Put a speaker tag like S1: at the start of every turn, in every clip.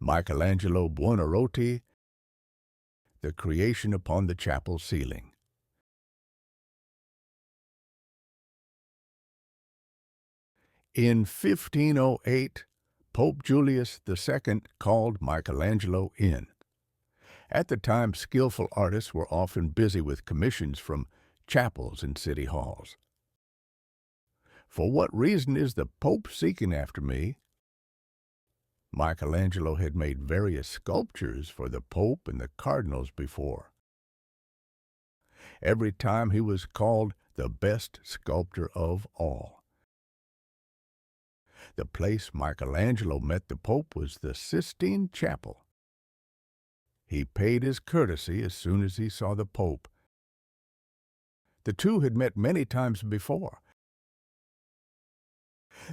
S1: Michelangelo Buonarroti, The Creation upon the Chapel Ceiling. In 1508, Pope Julius II called Michelangelo in. At the time, skillful artists were often busy with commissions from chapels and city halls. "For what reason is the Pope seeking after me?" Michelangelo had made various sculptures for the Pope and the cardinals before. Every time he was called the best sculptor of all. The place Michelangelo met the Pope was the Sistine Chapel. He paid his courtesy as soon as he saw the Pope. The two had met many times before.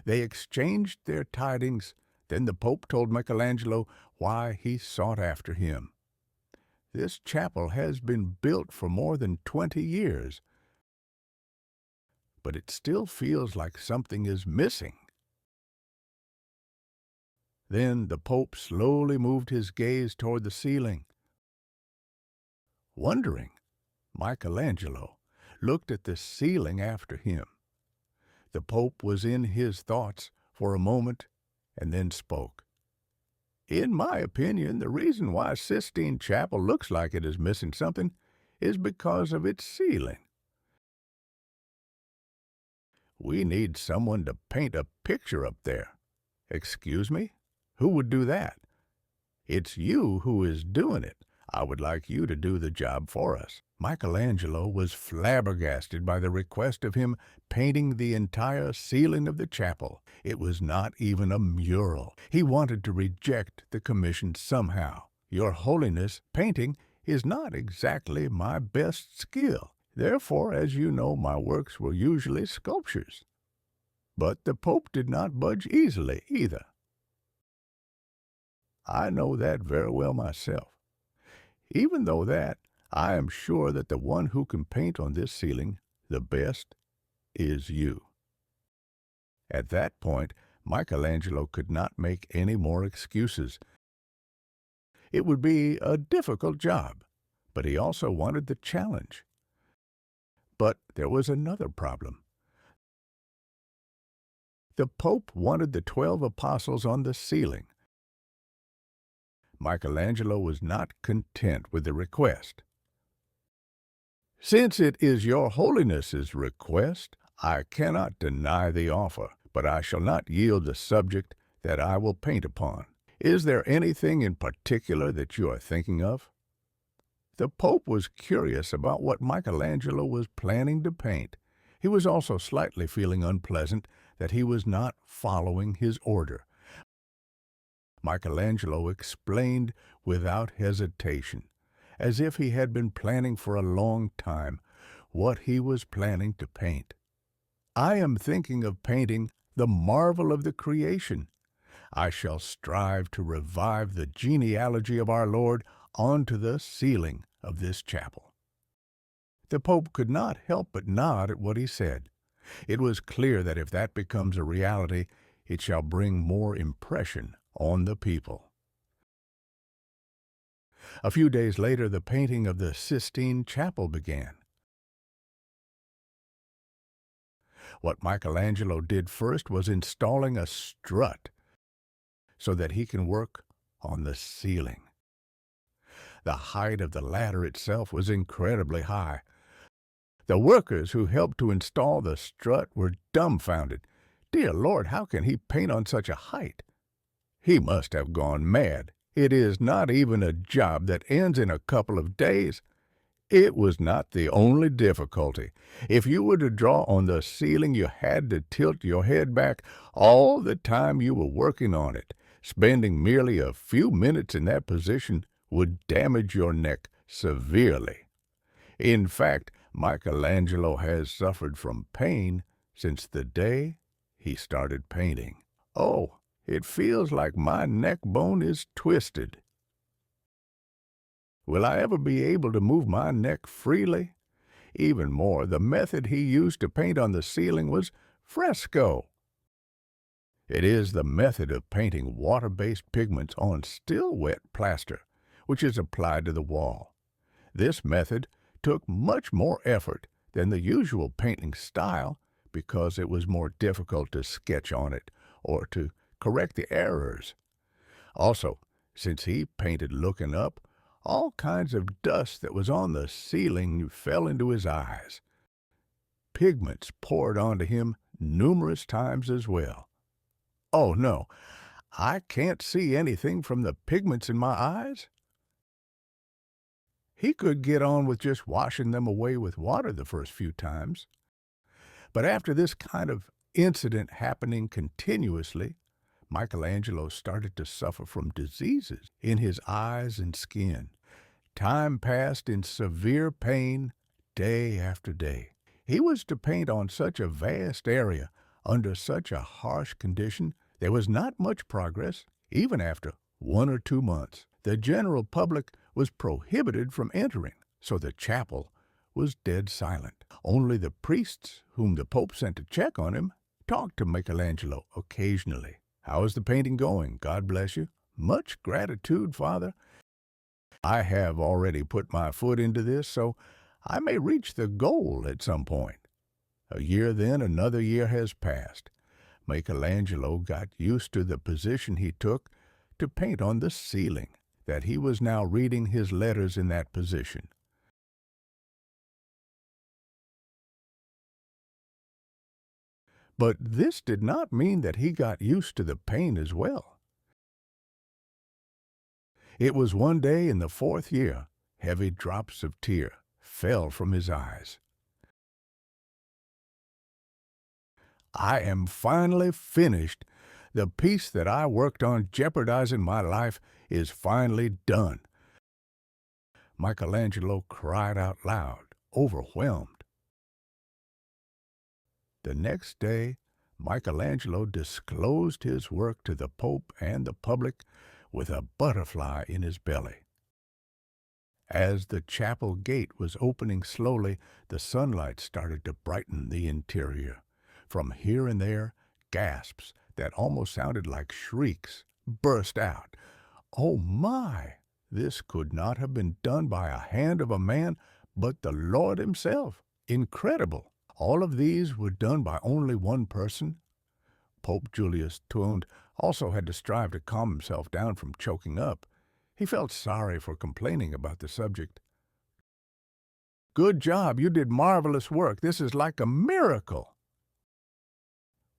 S1: They exchanged their tidings. Then the Pope told Michelangelo why he sought after him. "This chapel has been built for more than 20 years, but it still feels like something is missing." Then the Pope slowly moved his gaze toward the ceiling. Wondering, Michelangelo looked at the ceiling after him. The Pope was in his thoughts for a moment and then spoke. "In my opinion, the reason why Sistine Chapel looks like it is missing something is because of its ceiling. We need someone to paint a picture up there." "Excuse me? Who would do that?" "It's you who is doing it. I would like you to do the job for us." Michelangelo was flabbergasted by the request of him painting the entire ceiling of the chapel. It was not even a mural. He wanted to reject the commission somehow. "Your Holiness, painting is not exactly my best skill. Therefore, as you know, my works were usually sculptures." But the Pope did not budge easily either. "I know that very well myself. Even though that, I am sure that the one who can paint on this ceiling the best is you." At that point, Michelangelo could not make any more excuses. It would be a difficult job, but he also wanted the challenge. But there was another problem. The Pope wanted the 12 apostles on the ceiling. Michelangelo was not content with the request. "Since it is your Holiness's request, I cannot deny the offer, but I shall not yield the subject that I will paint upon. Is there anything in particular that you are thinking of?" The Pope was curious about what Michelangelo was planning to paint. He was also slightly feeling unpleasant that he was not following his order. Michelangelo explained without hesitation, as if he had been planning for a long time, what he was planning to paint. "I am thinking of painting the marvel of the creation. I shall strive to revive the genealogy of our Lord onto the ceiling of this chapel." The Pope could not help but nod at what he said. It was clear that if that becomes a reality, it shall bring more impression on the people. A few days later, the painting of the Sistine Chapel began. What Michelangelo did first was installing a strut so that he can work on the ceiling. The height of the ladder itself was incredibly high. The workers who helped to install the strut were dumbfounded. "Dear Lord, how can he paint on such a height? He must have gone mad. It is not even a job that ends in a couple of days." It was not the only difficulty. If you were to draw on the ceiling, you had to tilt your head back all the time you were working on it. Spending merely a few minutes in that position would damage your neck severely. In fact, Michelangelo has suffered from pain since the day he started painting. "Oh, it feels like my neck bone is twisted. Will I ever be able to move my neck freely?" Even more, the method he used to paint on the ceiling was fresco. It is the method of painting water-based pigments on still wet plaster, which is applied to the wall. This method took much more effort than the usual painting style because it was more difficult to sketch on it or to correct the errors. Also, since he painted looking up, all kinds of dust that was on the ceiling fell into his eyes. Pigments poured onto him numerous times as well. Oh no, I can't see anything from the pigments in my eyes. He could get on with just washing them away with water the first few times. But after this kind of incident happening continuously, Michelangelo started to suffer from diseases in his eyes and skin. Time passed in severe pain day after day. He was to paint on such a vast area under such a harsh condition, there was not much progress, even after 1 or 2 months. The general public was prohibited from entering, so the chapel was dead silent. Only the priests, whom the Pope sent to check on him, talked to Michelangelo occasionally. "How is the painting going? God bless you." "Much gratitude, Father. I have already put my foot into this, so I may reach the goal at some point." A year then, another year has passed. Michelangelo got used to the position he took to paint on the ceiling, that he was now reading his letters in that position. But this did not mean that he got used to the pain as well. It was one day in the 4th year, heavy drops of tear fell from his eyes. "I am finally finished. The piece that I worked on jeopardizing my life is finally done." Michelangelo cried out loud, overwhelmed. The next day, Michelangelo disclosed his work to the Pope and the public with a butterfly in his belly. As the chapel gate was opening slowly, the sunlight started to brighten the interior. From here and there, gasps that almost sounded like shrieks burst out. Oh my! This could not have been done by a hand of a man but the Lord himself. Incredible! All of these were done by only one person. Pope Julius II also had to strive to calm himself down from choking up. He felt sorry for complaining about the subject. "Good job, you did marvelous work. This is like a miracle."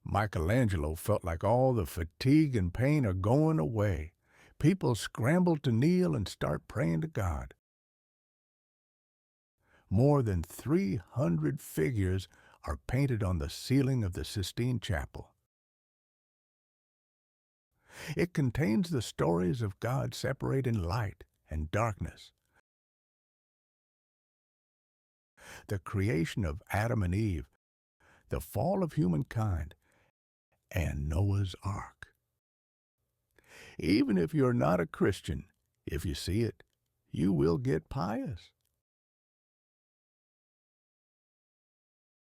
S1: Michelangelo felt like all the fatigue and pain are going away. People scrambled to kneel and start praying to God. More than 300 figures are painted on the ceiling of the Sistine Chapel. It contains the stories of God separating light and darkness, the creation of Adam and Eve, the fall of humankind, and Noah's Ark. Even if you're not a Christian, if you see it, you will get pious.